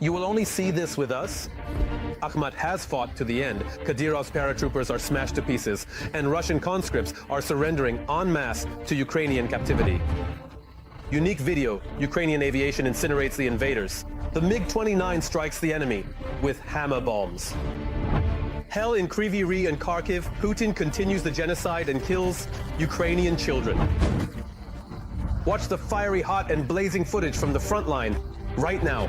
You will only see this with us. Akhmat has fought to the end. Kadyrov's paratroopers are smashed to pieces, and Russian conscripts are surrendering en masse to Ukrainian captivity. Unique video, Ukrainian aviation incinerates the invaders. The MiG-29 strikes the enemy with hammer bombs. Hell in Kryvyi Rih and Kharkiv, Putin continues the genocide and kills Ukrainian children. Watch the fiery hot and blazing footage from the front line right now.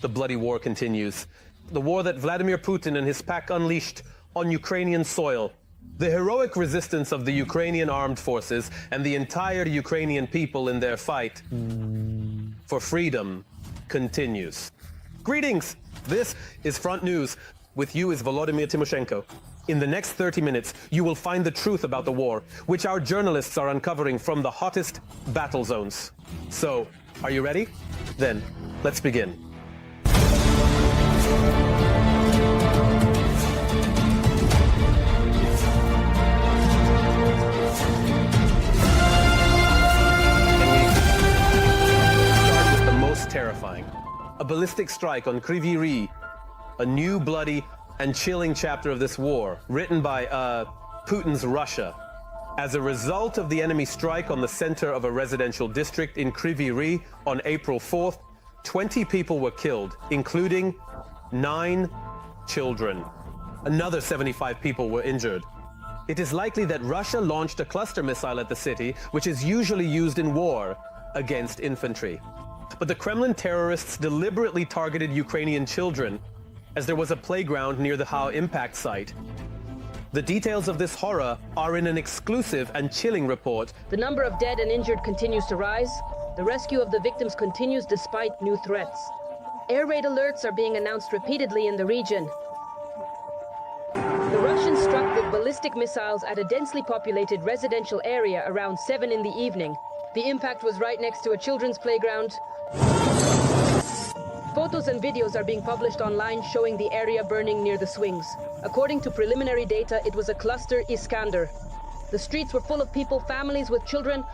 The bloody war continues. The war that Vladimir Putin and his pack unleashed on Ukrainian soil. The heroic resistance of the Ukrainian armed forces and the entire Ukrainian people in their fight for freedom continues. Greetings! This is Front News. With you is Volodymyr Tymoshenko. In the next 30 minutes, you will find the truth about the war, which our journalists are uncovering from the hottest battle zones. So, are you ready? Then, let's begin. Terrifying. A ballistic strike on Kryvyi Rih, a new bloody and chilling chapter of this war, written by Putin's Russia. As a result of the enemy strike on the center of a residential district in Kryvyi Rih on April 4th, 20 people were killed, including 9 children. Another 75 people were injured. It is likely that Russia launched a cluster missile at the city, which is usually used in war against infantry. But the Kremlin terrorists deliberately targeted Ukrainian children, as there was a playground near the How impact site. The details of this horror are in an exclusive and chilling report. The number of dead and injured continues to rise. The rescue of the victims continues despite new threats. Air raid alerts are being announced repeatedly in the region. The Russians struck with ballistic missiles at a densely populated residential area around 7 in the evening. The impact was right next to a children's playground. Photos and videos are being published online showing the area burning near the swings. According to preliminary data, it was a cluster Iskander. The streets were full of people, families with children.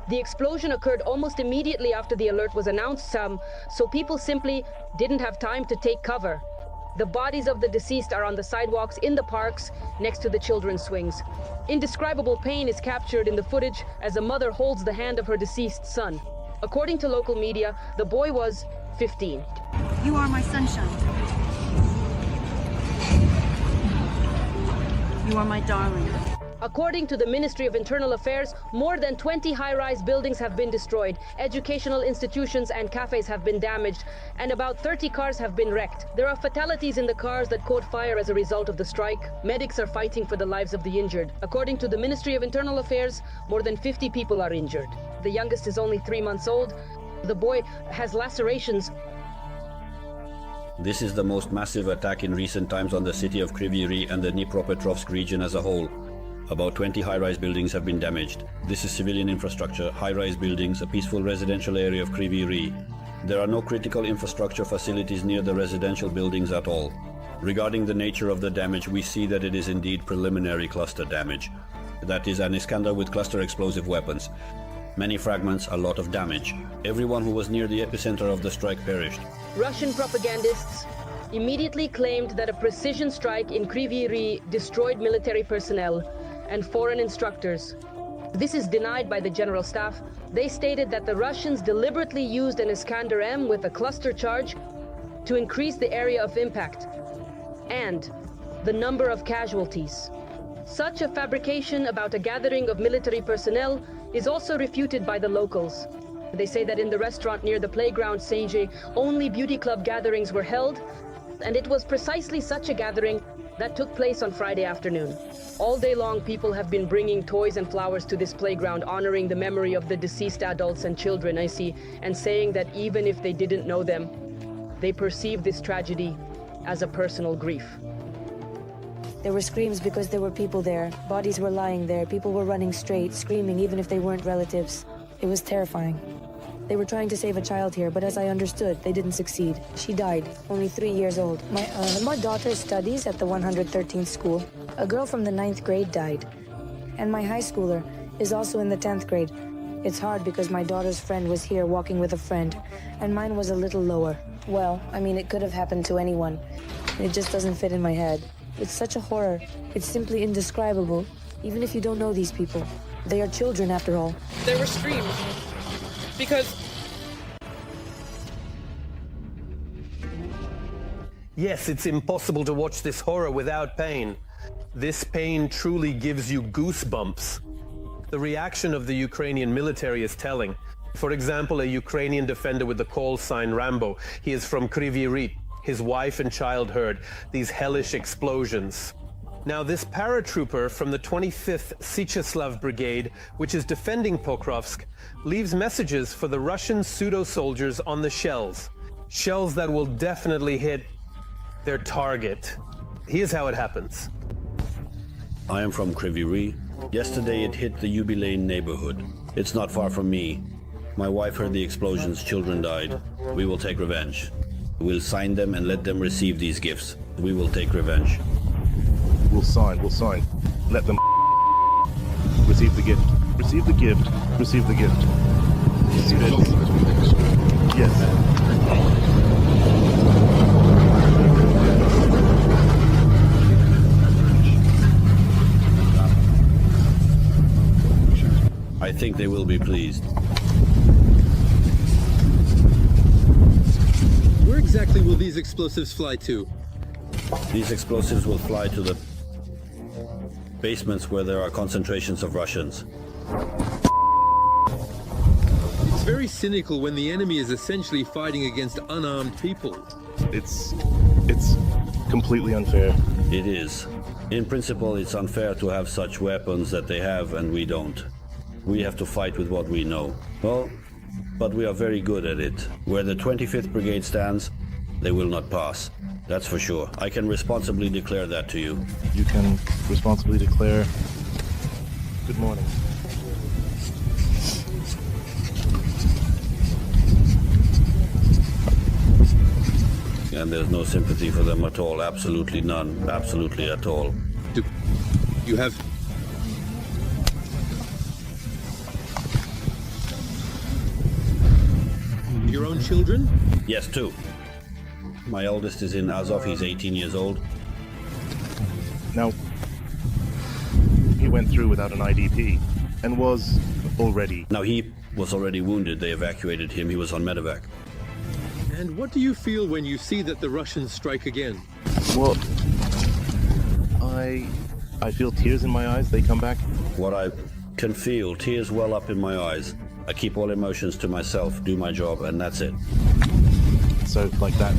The explosion occurred almost immediately after the alert was announced, so people simply didn't have time to take cover. The bodies of the deceased are on the sidewalks in the parks next to the children's swings. Indescribable pain is captured in the footage as a mother holds the hand of her deceased son. According to local media, the boy was 15. You are my sunshine. You are my darling. According to the Ministry of Internal Affairs, more than 20 high-rise buildings have been destroyed, educational institutions and cafes have been damaged, and about 30 cars have been wrecked. There are fatalities in the cars that caught fire as a result of the strike. Medics are fighting for the lives of the injured. According to the Ministry of Internal Affairs, more than 50 people are injured. The youngest is only 3 months old. The boy has lacerations. This is the most massive attack in recent times on the city of Kryvyi Rih and the Dnipropetrovsk region as a whole. About 20 high-rise buildings have been damaged. This is civilian infrastructure, high-rise buildings, a peaceful residential area of Kryvyi Rih. There are no critical infrastructure facilities near the residential buildings at all. Regarding the nature of the damage, we see that it is indeed preliminary cluster damage. That is an Iskander with cluster explosive weapons. Many fragments, a lot of damage. Everyone who was near the epicenter of the strike perished. Russian propagandists immediately claimed that a precision strike in Kryvyi Rih destroyed military personnel and foreign instructors. This is denied by the General Staff. They stated that the Russians deliberately used an Iskander-M with a cluster charge to increase the area of impact and the number of casualties. Such a fabrication about a gathering of military personnel is also refuted by the locals. They say that in the restaurant near the playground Saint-Gé, only beauty club gatherings were held, and it was precisely such a gathering that took place on Friday afternoon. All day long, people have been bringing toys and flowers to this playground, honoring the memory of the deceased adults and children, I see, and saying that even if they didn't know them, they perceive this tragedy as a personal grief. There were screams because there were people there. Bodies were lying there. People were running straight, screaming even if they weren't relatives. It was terrifying. They were trying to save a child here, but as I understood, they didn't succeed. She died, only 3 years old. My daughter studies at the 113th school. A girl from the 9th grade died. And my high schooler, is also in the 10th grade. It's hard because my daughter's friend was here walking with a friend, and mine was a little lower. Well, I mean, it could have happened to anyone. It just doesn't fit in my head. It's such a horror. It's simply indescribable, even if you don't know these people. They are children, after all. There were screams. Because... Yes, it's impossible to watch this horror without pain. This pain truly gives you goosebumps. The reaction of the Ukrainian military is telling. For example, a Ukrainian defender with the call sign Rambo. He is from Kryvyi Rih. His wife and child heard these hellish explosions. Now, this paratrooper from the 25th Syecheslav Brigade, which is defending Pokrovsk, leaves messages for the Russian pseudo-soldiers on the shells. Shells that will definitely hit their target. Here's how it happens. I am from Kryvyi Rih. Yesterday it hit the Yubilane neighborhood. It's not far from me. My wife heard the explosions, children died. We will take revenge. We'll sign them and let them receive these gifts. We will take revenge. We'll sign. Let them receive the gift. Receive the gift. Receive the gift. Yes. I think they will be pleased. Where exactly will these explosives fly to? These explosives will fly to the basements where there are concentrations of Russians. It's very cynical when the enemy is essentially fighting against unarmed people. It's completely unfair. It is. In principle, it's unfair to have such weapons that they have and we don't. We have to fight with what we know. Well, but we are very good at it. Where the 25th Brigade stands, they will not pass. That's for sure. I can responsibly declare that to you. You can responsibly declare. Good morning. And there's no sympathy for them at all. Absolutely none. Absolutely at all. Do you have... your own children? Yes, two. My eldest is in Azov. He's 18 years old. Now, he went through without an IDP and was already... Now, he was already wounded. They evacuated him. He was on medevac. And what do you feel when you see that the Russians strike again? Well, I feel tears in my eyes. They come back. What I can feel, tears well up in my eyes. I keep all emotions to myself, do my job, and that's it. So, like that.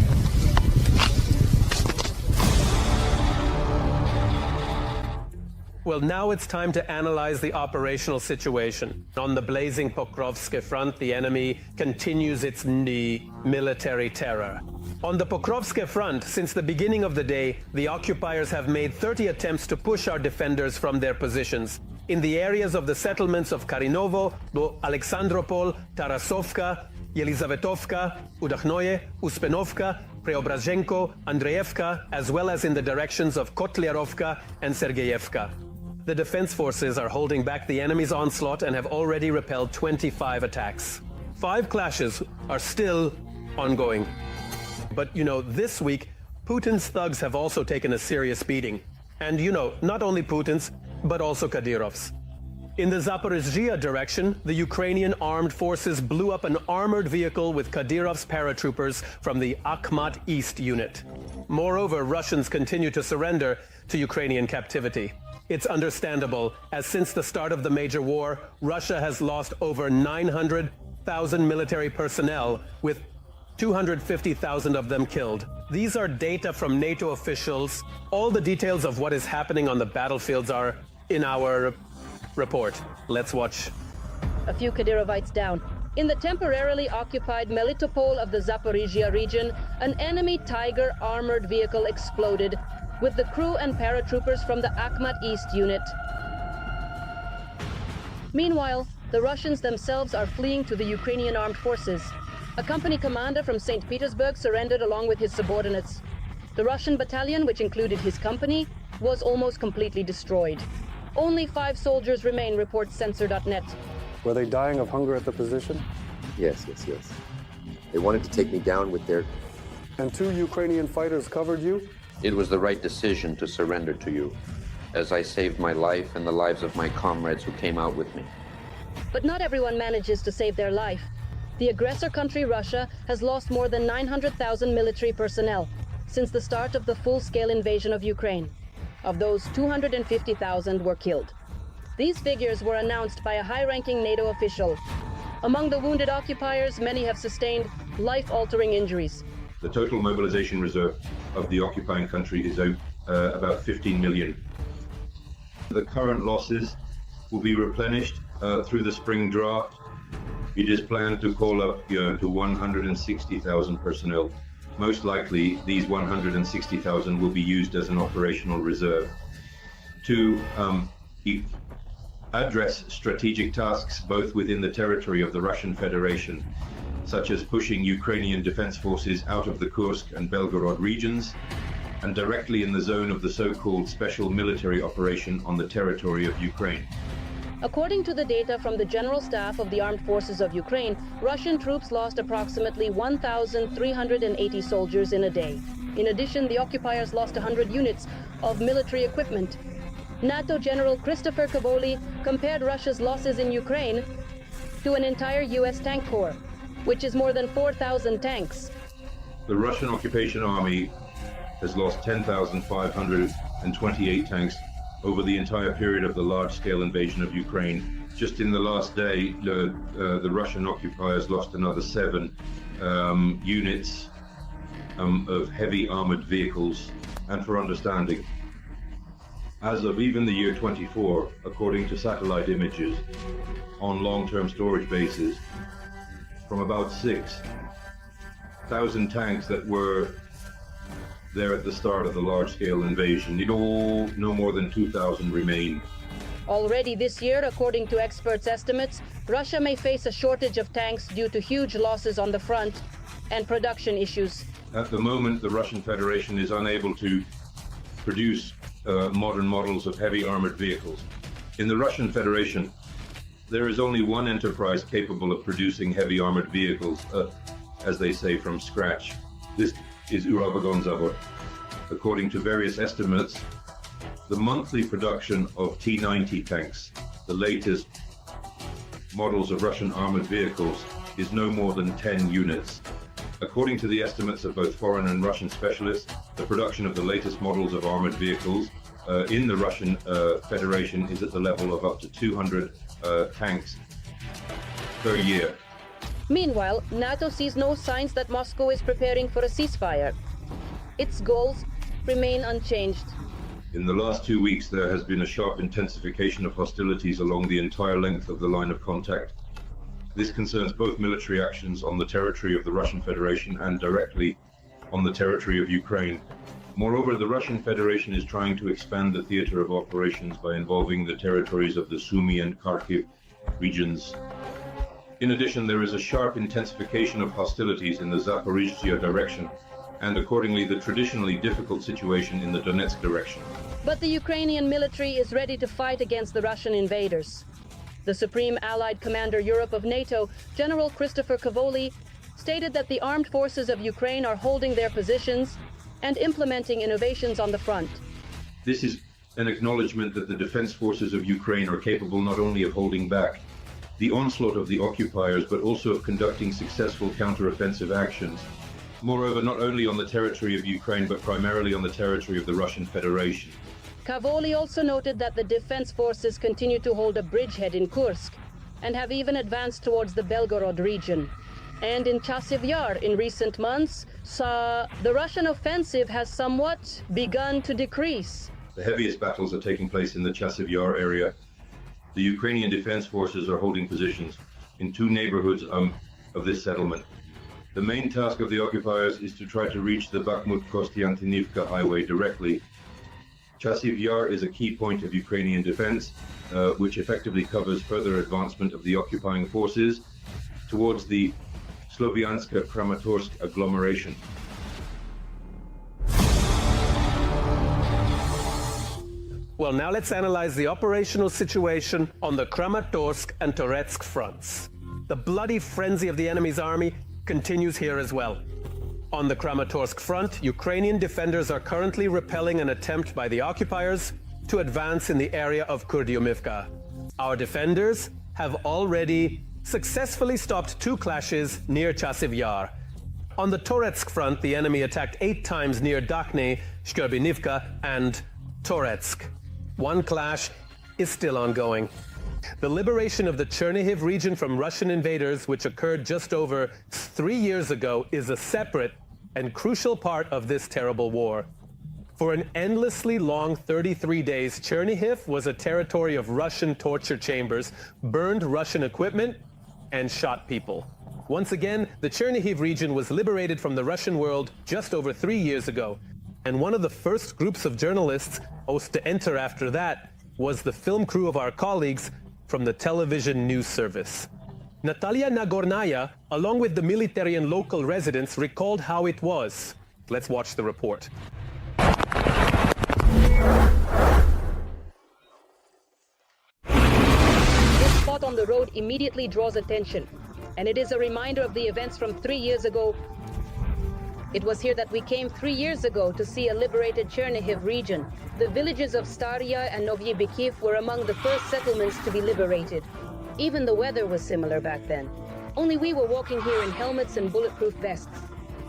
Well, now it's time to analyze the operational situation. On the blazing Pokrovsk front, the enemy continues its military terror. On the Pokrovsk front, since the beginning of the day, the occupiers have made 30 attempts to push our defenders from their positions. In the areas of the settlements of Karinovo, Alexandropol, Tarasovka, Yelizavetovka, Udachnoye, Uspenovka, Preobrazhenko, Andreevka, as well as in the directions of Kotlyarovka and Sergeyevka. The defense forces are holding back the enemy's onslaught and have already repelled 25 attacks. 5 clashes are still ongoing. But, this week, Putin's thugs have also taken a serious beating. And, not only Putin's, but also Kadyrov's. In the Zaporizhzhia direction, the Ukrainian armed forces blew up an armored vehicle with Kadyrov's paratroopers from the Akhmat East unit. Moreover, Russians continue to surrender to Ukrainian captivity. It's understandable, as since the start of the major war, Russia has lost over 900,000 military personnel, with 250,000 of them killed. These are data from NATO officials. All the details of what is happening on the battlefields are in our report. Let's watch. A few Kadyrovites down. In the temporarily occupied Melitopol of the Zaporizhzhia region, an enemy Tiger armored vehicle exploded, with the crew and paratroopers from the Akhmat East unit. Meanwhile, the Russians themselves are fleeing to the Ukrainian armed forces. A company commander from St. Petersburg surrendered along with his subordinates. The Russian battalion, which included his company, was almost completely destroyed. Only 5 soldiers remain, reports Censor.net. Were they dying of hunger at the position? Yes. They wanted to take me down with their... And 2 Ukrainian fighters covered you? It was the right decision to surrender to you, as I saved my life and the lives of my comrades who came out with me. But not everyone manages to save their life. The aggressor country, Russia, has lost more than 900,000 military personnel since the start of the full-scale invasion of Ukraine. Of those, 250,000 were killed. These figures were announced by a high-ranking NATO official. Among the wounded occupiers, many have sustained life-altering injuries. The total mobilization reserve of the occupying country is about 15 million. The current losses will be replenished through the spring draft. It is planned to call up to 160,000 personnel. Most likely, these 160,000 will be used as an operational reserve to address strategic tasks both within the territory of the Russian Federation, such as pushing Ukrainian defense forces out of the Kursk and Belgorod regions, and directly in the zone of the so-called special military operation on the territory of Ukraine. According to the data from the General Staff of the Armed Forces of Ukraine, Russian troops lost approximately 1,380 soldiers in a day. In addition, the occupiers lost 100 units of military equipment. NATO General Christopher Cavoli compared Russia's losses in Ukraine to an entire U.S. tank corps, which is more than 4,000 tanks. The Russian occupation army has lost 10,528 tanks over the entire period of the large-scale invasion of Ukraine. Just in the last day, the Russian occupiers lost another 7 units of heavy armored vehicles. And for understanding, as of even the year 24, according to satellite images on long-term storage bases, from about 6,000 tanks that were there at the start of the large-scale invasion, no more than 2,000 remain. Already this year, according to experts' estimates, Russia may face a shortage of tanks due to huge losses on the front and production issues. At the moment, the Russian Federation is unable to produce modern models of heavy armored vehicles. In the Russian Federation, there is only one enterprise capable of producing heavy armored vehicles, as they say, from scratch. This is Uralvagonzavod. According to various estimates, the monthly production of T-90 tanks, the latest models of Russian armored vehicles, is no more than 10 units. According to the estimates of both foreign and Russian specialists, the production of the latest models of armored vehicles in the Russian Federation is at the level of up to 200 tanks per year. Meanwhile, NATO sees no signs that Moscow is preparing for a ceasefire. Its goals remain unchanged. In the last 2 weeks, there has been a sharp intensification of hostilities along the entire length of the line of contact. This concerns both military actions on the territory of the Russian Federation and directly on the territory of Ukraine. Moreover, the Russian Federation is trying to expand the theater of operations by involving the territories of the Sumy and Kharkiv regions. In addition, there is a sharp intensification of hostilities in the Zaporizhzhia direction, and accordingly the traditionally difficult situation in the Donetsk direction. But the Ukrainian military is ready to fight against the Russian invaders. The Supreme Allied Commander Europe of NATO, General Christopher Cavoli, stated that the armed forces of Ukraine are holding their positions and implementing innovations on the front. This is an acknowledgement that the defense forces of Ukraine are capable not only of holding back the onslaught of the occupiers, but also of conducting successful counter-offensive actions. Moreover, not only on the territory of Ukraine, but primarily on the territory of the Russian Federation. Cavoli also noted that the defense forces continue to hold a bridgehead in Kursk and have even advanced towards the Belgorod region. And in Chasiv Yar in recent months, the Russian offensive has somewhat begun to decrease. The heaviest battles are taking place in the Chasiv Yar area. The Ukrainian defense forces are holding positions in 2 neighborhoods of this settlement. The main task of the occupiers is to try to reach the Bakhmut-Kostiantynivka highway directly. Chasiv Yar is a key point of Ukrainian defense, which effectively covers further advancement of the occupying forces towards the Slovianska-Kramatorsk agglomeration. Well, now let's analyze the operational situation on the Kramatorsk and Toretsk fronts. The bloody frenzy of the enemy's army continues here as well. On the Kramatorsk front, Ukrainian defenders are currently repelling an attempt by the occupiers to advance in the area of Kurdyumivka. Our defenders have already successfully stopped 2 clashes near Chasiv Yar. On the Toretsk front, the enemy attacked 8 times near Dakhne, Shkerbinivka, and Toretsk. 1 clash is still ongoing. The liberation of the Chernihiv region from Russian invaders, which occurred just over 3 years ago, is a separate and crucial part of this terrible war. For an endlessly long 33 days, Chernihiv was a territory of Russian torture chambers, burned Russian equipment, and shot people. Once again, the Chernihiv region was liberated from the Russian world just over 3 years ago. And one of the first groups of journalists to enter after that was the film crew of our colleagues from the television news service. Natalia Nagornaya, along with the military and local residents, recalled how it was. Let's watch the report. This spot on the road immediately draws attention, and it is a reminder of the events from 3 years ago. It was here that we came 3 years ago to see a liberated Chernihiv region. The villages of Starya and Novyi Bikiv were among the first settlements to be liberated. Even the weather was similar back then. Only we were walking here in helmets and bulletproof vests.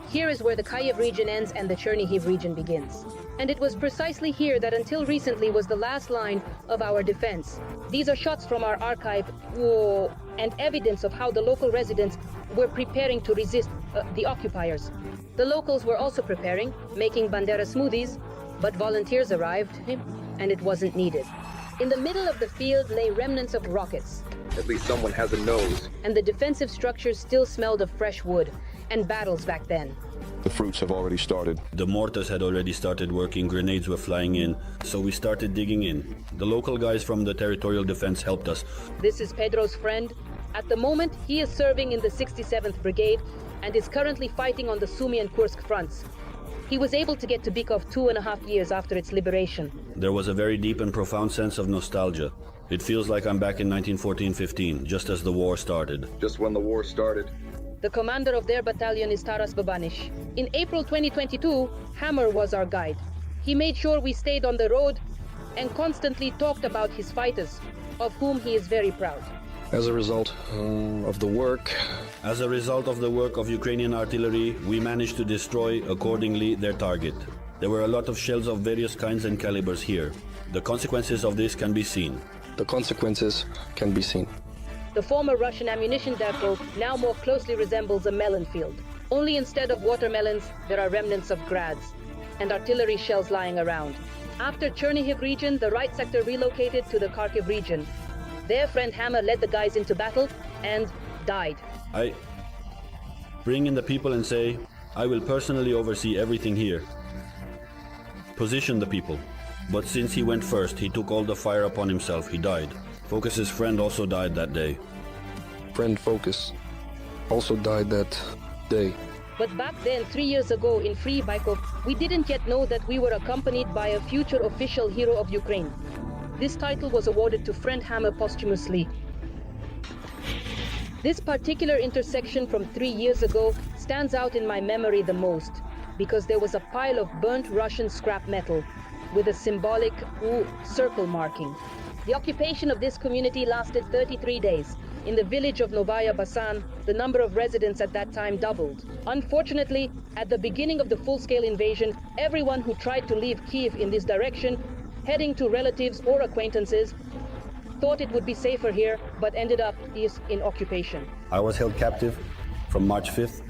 Here is where the Kharkiv region ends and the Chernihiv region begins. And it was precisely here that until recently was the last line of our defense. These are shots from our archive and evidence of how the local residents were preparing to resist the occupiers. The locals were also preparing, making bandera smoothies, but volunteers arrived, and it wasn't needed. In the middle of the field lay remnants of rockets. At least someone has a nose. And the defensive structures still smelled of fresh wood, and battles back then. The fruits have already started. The mortars had already started working, grenades were flying in, so we started digging in. The local guys from the territorial defense helped us. This is Pedro's friend. At the moment, he is serving in the 67th Brigade and is currently fighting on the Sumy and Kursk fronts. He was able to get to Bykov 2.5 years after its liberation. There was a very deep and profound sense of nostalgia. It feels like I'm back in 1914-15, just as the war started. Just when the war started. The commander of their battalion is Taras Babanish. In April 2022, Hammer was our guide. He made sure we stayed on the road and constantly talked about his fighters, of whom he is very proud. As a result of the work of Ukrainian artillery, we managed to destroy, accordingly, their target. There were a lot of shells of various kinds and calibers here. The consequences of this can be seen. The consequences can be seen. The former Russian ammunition depot now more closely resembles a melon field. Only instead of watermelons, there are remnants of grads and artillery shells lying around. After Chernihiv region, the right sector relocated to the Kharkiv region. Their friend Hammer led the guys into battle and died. I bring in the people and say, I will personally oversee everything here. Position the people. But since he went first, he took all the fire upon himself. He died. Focus's friend also died that day. Friend Focus also died that day. But back then, 3 years ago in Free Bykov, we didn't yet know that we were accompanied by a future official hero of Ukraine. This title was awarded to friend Hammer posthumously. This particular intersection from 3 years ago stands out in my memory the most, because there was a pile of burnt Russian scrap metal with a symbolic circle marking. The occupation of this community lasted 33 days. In the village of Novaya Basan, the number of residents at that time doubled. Unfortunately, at the beginning of the full-scale invasion, everyone who tried to leave Kiev in this direction, heading to relatives or acquaintances, thought it would be safer here, but ended up in occupation. I was held captive from March 5th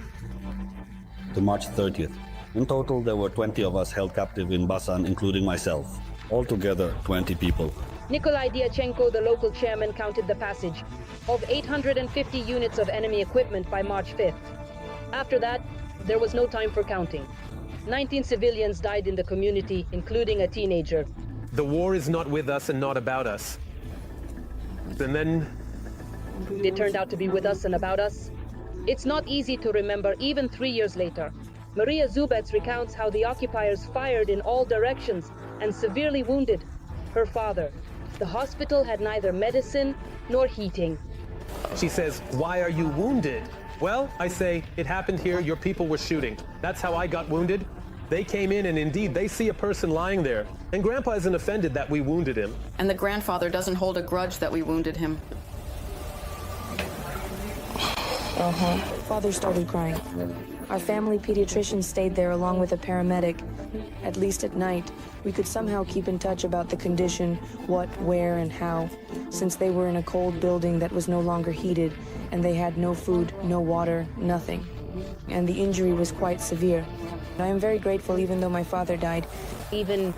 to March 30th. In total, there were 20 of us held captive in Basan, including myself. Altogether, 20 people. Nikolai Dyachenko, the local chairman, counted the passage of 850 units of enemy equipment by March 5th. After that, there was no time for counting. 19 civilians died in the community, including a teenager. The war is not with us and not about us. And then it turned out to be with us and about us. It's not easy to remember even 3 years later. Maria Zubets recounts how the occupiers fired in all directions and severely wounded her father. The hospital had neither medicine nor heating. She says, "Why are you wounded?" Well, I say, "It happened here, your people were shooting. That's how I got wounded." They came in and indeed they see a person lying there. And Grandpa isn't offended that we wounded him. And the grandfather doesn't hold a grudge that we wounded him. Father started crying. Our family pediatrician stayed there along with a paramedic. At least at night, we could somehow keep in touch about the condition, what, where, and how, since they were in a cold building that was no longer heated, and they had no food, no water, nothing. And the injury was quite severe. I am very grateful, even though my father died. Even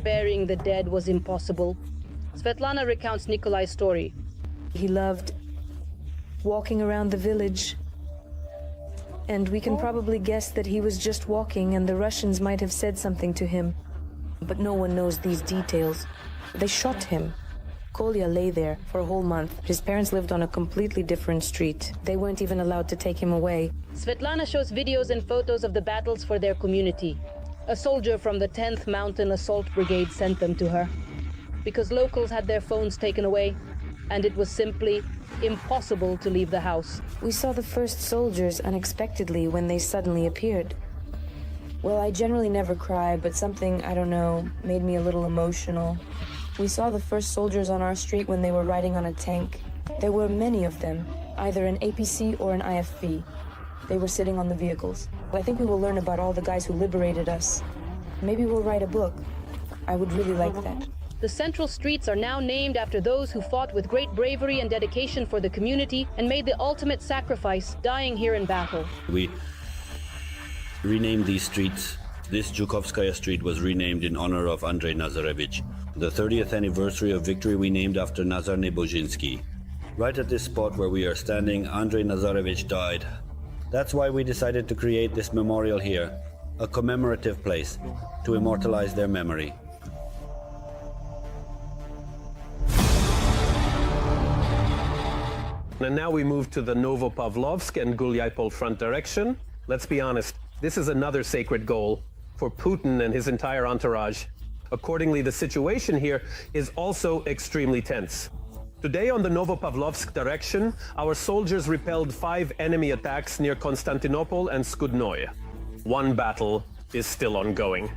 burying the dead was impossible. Svetlana recounts Nikolai's story. He loved walking around the village, and we can probably guess that he was just walking and the Russians might have said something to him. But no one knows these details. They shot him. Kolya lay there for a whole month. His parents lived on a completely different street. They weren't even allowed to take him away. Svetlana shows videos and photos of the battles for their community. A soldier from the 10th Mountain Assault Brigade sent them to her, because locals had their phones taken away, and it was simply impossible to leave the house. We saw the first soldiers unexpectedly when they suddenly appeared. Well, I generally never cry, but something, I don't know, made me a little emotional. We saw the first soldiers on our street when they were riding on a tank. There were many of them, either an APC or an IFV. They were sitting on the vehicles. I think we will learn about all the guys who liberated us. Maybe we'll write a book. I would really like that. The central streets are now named after those who fought with great bravery and dedication for the community and made the ultimate sacrifice, dying here in battle. We renamed these streets. This Zhukovskaya street was renamed in honor of Andrei Nazarevich. The 30th anniversary of victory we named after Nazar Nebozhinsky. Right at this spot where we are standing, Andrei Nazarevich died. That's why we decided to create this memorial here, a commemorative place to immortalize their memory. And now we move to the Novopavlovsk and Gulyapol front direction. Let's be honest, this is another sacred goal for Putin and his entire entourage. Accordingly, the situation here is also extremely tense. Today on the Novopavlovsk direction, our soldiers repelled 5 enemy attacks near Konstantinopol and Skudnoye. One battle is still ongoing.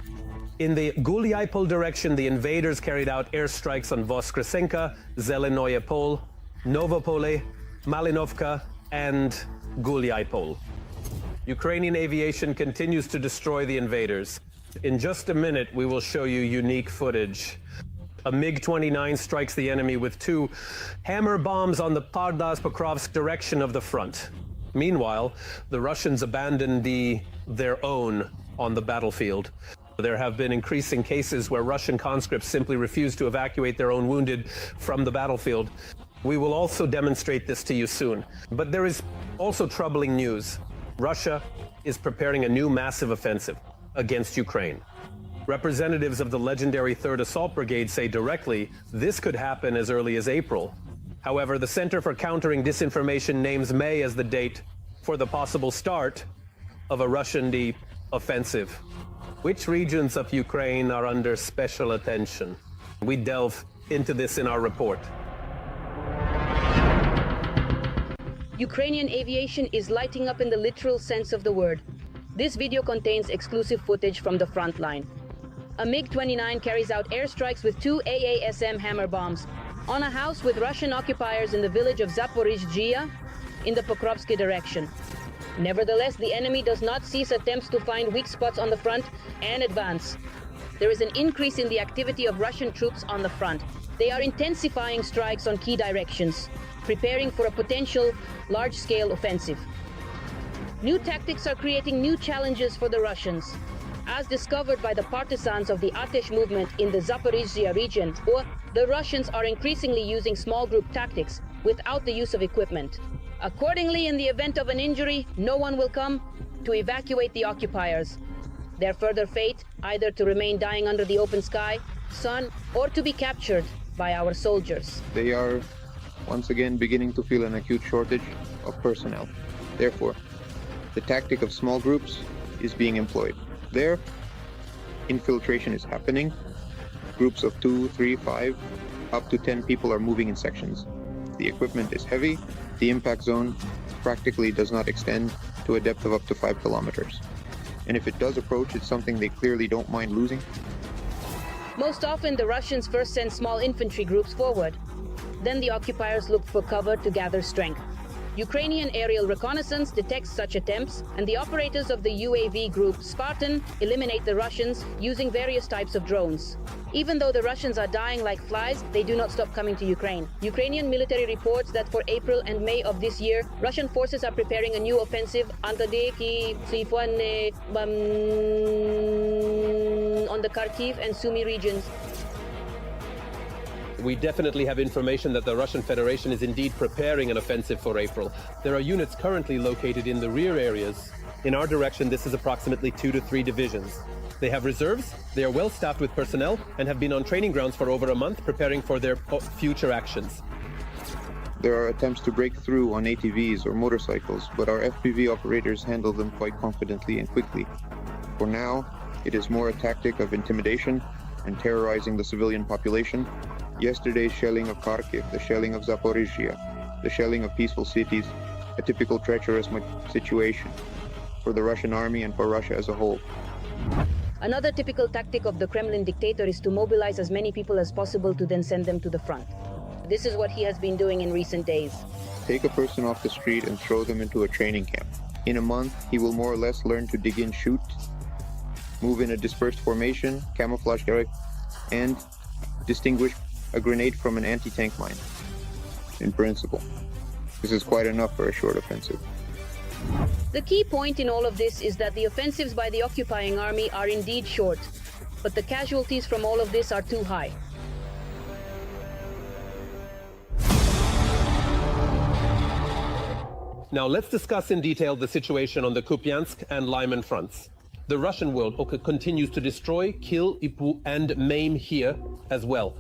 In the Gulyapol direction, the invaders carried out airstrikes on Voskresenka, Zelenoye Pol, Novopole, Malinovka, and Gulyapol. Ukrainian aviation continues to destroy the invaders. In just a minute, we will show you unique footage. A MiG-29 strikes the enemy with 2 hammer bombs on the Pardas-Pokrovsk direction of the front. Meanwhile, the Russians abandoned their own on the battlefield. There have been increasing cases where Russian conscripts simply refuse to evacuate their own wounded from the battlefield. We will also demonstrate this to you soon. But there is also troubling news. Russia is preparing a new massive offensive against Ukraine. Representatives of the legendary 3rd Assault Brigade say directly this could happen as early as April. However, the Center for Countering Disinformation names May as the date for the possible start of a Russian offensive. Which regions of Ukraine are under special attention? We delve into this in our report. Ukrainian aviation is lighting up in the literal sense of the word. This video contains exclusive footage from the front line. A MiG-29 carries out airstrikes with 2 AASM hammer bombs on a house with Russian occupiers in the village of Zaporizhzhia in the Pokrovsky direction. Nevertheless, the enemy does not cease attempts to find weak spots on the front and advance. There is an increase in the activity of Russian troops on the front. They are intensifying strikes on key directions, preparing for a potential large-scale offensive. New tactics are creating new challenges for the Russians. As discovered by the partisans of the Atesh movement in the Zaporizhzhia region, the Russians are increasingly using small group tactics without the use of equipment. Accordingly, in the event of an injury, no one will come to evacuate the occupiers. Their further fate, either to remain dying under the open sky, sun, or to be captured by our soldiers. They are once again beginning to feel an acute shortage of personnel. Therefore, the tactic of small groups is being employed. There, Infiltration is happening. Groups of 2, 3, 5, up to 10 people are moving in sections. The equipment is heavy. The impact zone practically does not extend to a depth of up to 5 kilometers. And if it does approach, it's something they clearly don't mind losing. Most often, the Russians first send small infantry groups forward. Then the occupiers look for cover to gather strength. Ukrainian aerial reconnaissance detects such attempts, and the operators of the UAV group Spartan eliminate the Russians using various types of drones. Even though the Russians are dying like flies, they do not stop coming to Ukraine. Ukrainian military reports that for April and May of this year, Russian forces are preparing a new offensive on the Kharkiv and Sumy regions. We definitely have information that the Russian Federation is indeed preparing an offensive for April. There are units currently located in the rear areas. In our direction, this is approximately 2 to 3 divisions. They have reserves, they are well staffed with personnel, and have been on training grounds for over a month preparing for their future actions. There are attempts to break through on ATVs or motorcycles, but our FPV operators handle them quite confidently and quickly. For now, it is more a tactic of intimidation and terrorizing the civilian population. Yesterday's shelling of Kharkiv, the shelling of Zaporizhia, the shelling of peaceful cities, a typical treacherous situation for the Russian army and for Russia as a whole. Another typical tactic of the Kremlin dictator is to mobilize as many people as possible to then send them to the front. This is what he has been doing in recent days. Take a person off the street and throw them into a training camp. In a month, he will more or less learn to dig in, shoot, move in a dispersed formation, camouflage and distinguish a grenade from an anti-tank mine. In principle, this is quite enough for a short offensive. The key point in all of this is that the offensives by the occupying army are indeed short, but the casualties from all of this are too high. Now let's discuss in detail the situation on the Kupiansk and Lyman fronts. The Russian world continues to destroy, kill, and maim here as well.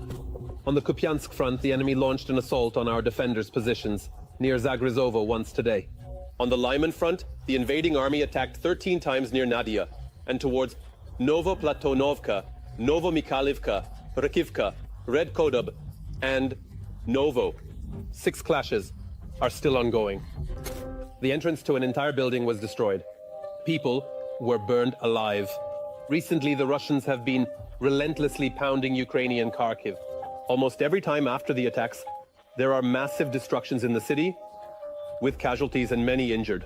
On the Kupiansk front, the enemy launched an assault on our defenders' positions near Zagrizovo once today. On the Lyman front, the invading army attacked 13 times near Nadia and towards Novoplatonovka, Novomikhalivka, Rakivka, Red Kodob, and Novo. 6 clashes are still ongoing. The entrance to an entire building was destroyed. People were burned alive. Recently, the Russians have been relentlessly pounding Ukrainian Kharkiv. Almost every time after the attacks, there are massive destructions in the city, with casualties and many injured.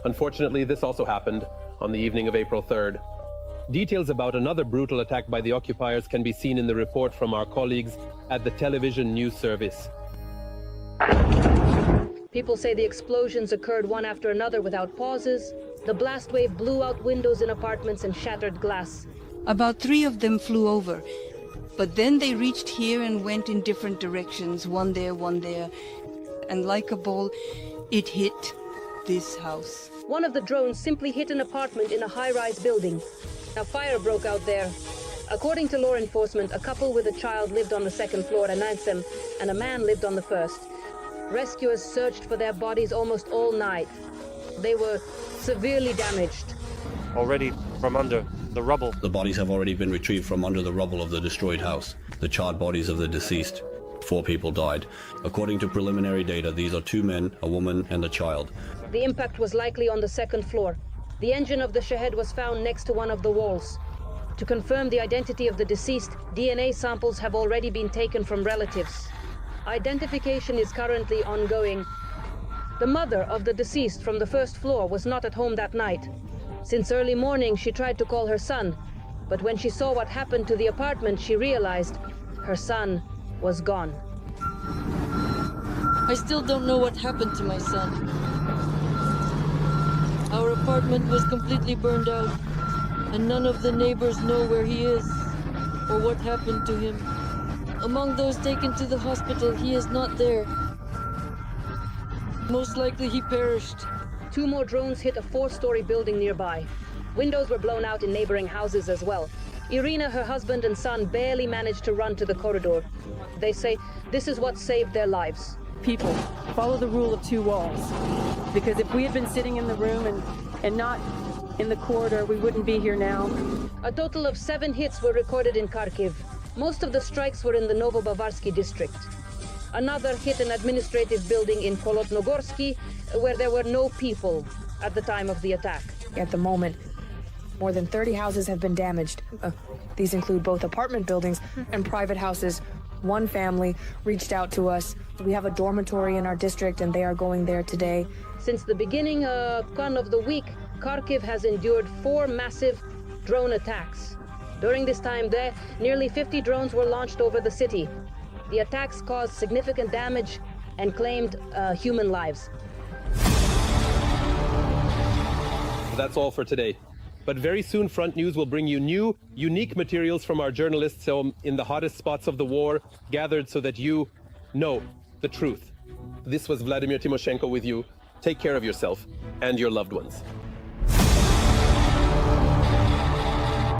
Unfortunately, this also happened on the evening of April 3rd. Details about another brutal attack by the occupiers can be seen in the report from our colleagues at the television news service. People say the explosions occurred one after another without pauses. The blast wave blew out windows in apartments and shattered glass. About 3 of them flew over, but then they reached here and went in different directions, one there, and like a ball, it hit this house. One of the drones simply hit an apartment in a high-rise building. A fire broke out there. According to law enforcement, a couple with a child lived on the 2nd floor at Nansen, and a man lived on the 1st. Rescuers searched for their bodies almost all night. They were severely damaged. Already from under the rubble. The bodies have already been retrieved from under the rubble of the destroyed house. The charred bodies of the deceased. 4 people died. According to preliminary data, these are 2 men, a woman, and a child. The impact was likely on the 2nd floor. The engine of the Shahed was found next to one of the walls. To confirm the identity of the deceased, DNA samples have already been taken from relatives. Identification is currently ongoing. The mother of the deceased from the 1st floor was not at home that night. Since early morning, she tried to call her son, but when she saw what happened to the apartment, she realized her son was gone. I still don't know what happened to my son. Our apartment was completely burned out, and none of the neighbors know where he is or what happened to him. Among those taken to the hospital, he is not there. Most likely he perished. 2 more drones hit a 4-story building nearby. Windows were blown out in neighboring houses as well. Irina, her husband and son barely managed to run to the corridor. They say this is what saved their lives. People, follow the rule of 2 walls. Because if we had been sitting in the room and not in the corridor, we wouldn't be here now. A total of 7 hits were recorded in Kharkiv. Most of the strikes were in the Novobavarsky district. Another hit an administrative building in Kolotnogorsky, where there were no people at the time of the attack. At the moment, more than 30 houses have been damaged. These include both apartment buildings and private houses. One family reached out to us. We have a dormitory in our district and they are going there today. Since the beginning of the week, Kharkiv has endured 4 massive drone attacks. During this time there, nearly 50 drones were launched over the city. The attacks caused significant damage and claimed human lives. That's all for today. But very soon, Front News will bring you new, unique materials from our journalists in the hottest spots of the war, gathered so that you know the truth. This was Vladimir Timoshenko with you. Take care of yourself and your loved ones.